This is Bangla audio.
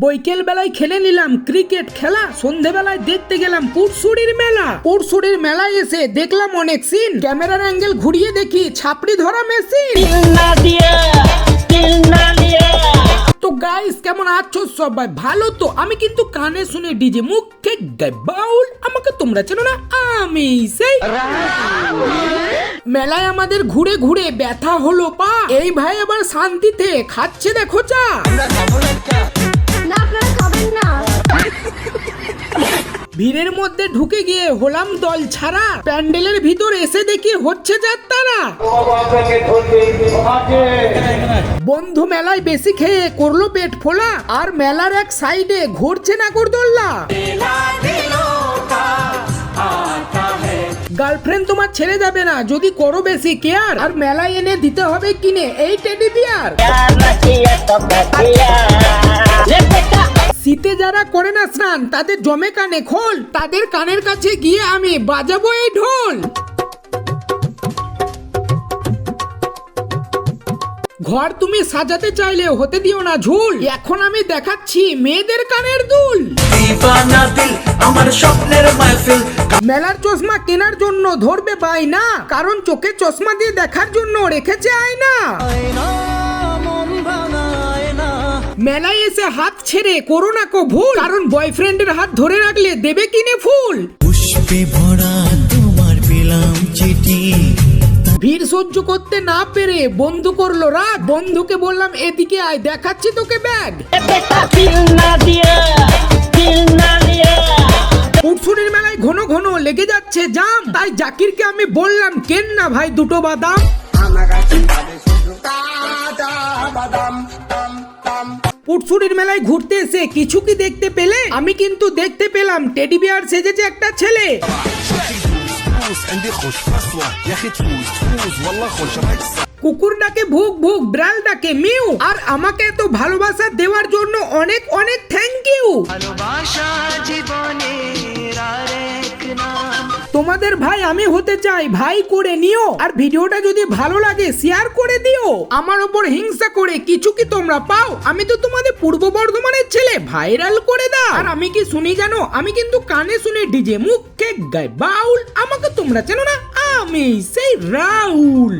বৈকেল বেলায় খেলে নিলাম ক্রিকেট খেলা, সন্ধেবেলায় দেখতে গেলাম পুরসুড়ির মেলা। পুরসুড়ির মেলায় এসে দেখলাম অনেক সিন, ক্যামেরার অ্যাঙ্গেল ঘুরিয়ে দেখি ছাপড়ি ধরা মেশিন। তো গাইস কেমন আছো সবাই? ভালো তো? আমি কিন্তু কানে শুনে ডিজে, মুখে গাই বাউল। আমাকে তোমরা চেনো না, আমি সেই মেলায় আমাদের ঘুরে ঘুরে ব্যথা হলো পা। এই ভাই আবার শান্তিতে খাচ্ছে দেখো চা। ভিড়ের মধ্যে ঢুকে গিয়ে হলাম দল ছাড়া, প্যান্ডেলের ভিতর এসে দেখি হচ্ছে যাত্রা। বন্ধু মেলায় বেশি খেয়ে করলো পেট ফোলা, আর মেলার এক সাইডে ঘুরছে নাগরদোল্লা। গার্লফ্রেন্ড তোমার ছেড়ে যাবে না যদি করো বেশি কেয়ার, আর মেলায় এনে দিতে হবে কিনে এই টেডি বিয়ার। শীতে যারা করে না স্নান তাদের জমে কানে খোল, তাদের কানের কাছে গিয়ে আমি বাজাবো এই ঢোল। ঘর তুমি সাজাতে চাইলে হতে দিও না ঝুল, এখন আমি দেখাচ্ছি মেয়েদের কানের দুল। আমার স্বপ্নের মাহফিল। মেলার চশমা কেনার জন্য ধরবে বাইনা, কারণ চোখে চশমা দিয়ে দেখার জন্য রেখেছে আয়না। মেলায় এসে হাত ছেড়ে করো না কো ভুল, কারণ বয়ফ্রেন্ডের হাত ধরে রাখলে দেবে কিনে ফুল। পুষ্পে ভরা তোমার পেলাম চিঠি। ভিড় সহ্য করতে না পেরে বন্ধু করলো রাগ, বন্ধুকে বললাম এদিকে আয় দেখাচ্ছি তোকে ব্যাগ। পুরসুড়ির মেলায় ঘন ঘন লেগে যাচ্ছে জাম, তাই জাকিরকে আমি বললাম কেন না ভাই দুটো বাদাম। পুরসুড়ির মেলায় ঘুরতে এসে কিছু কি দেখতে পেলে? আমি কিন্তু দেখতে পেলাম টেডি বিয়ার সেজেছে একটা ছেলে। কুকুর ডাকে ভুক ভুক, বিড়াল ডাকে মিউ, আর আমাকে এত ভালোবাসা দেওয়ার জন্য অনেক অনেক থ্যাংক ইউ। তোমাদের ভাই আমি হতে চাই, ভাই করে নিও, আর ভিডিওটা যদি ভালো লাগে শেয়ার করে দিও। আমার ওপর হিংসা করে কিছু কি তোমরা পাও? আমি তো তোমাদের পূর্ব বর্ধমানের ছেলে, ভাইরাল করে দাও। আর আমি কি শুনি জানো? আমি কিন্তু কানে শুনে ডিজে, মুখে গাই বাউল। আমাকে তোমরা চেনো না, আমি সেই রাহুল।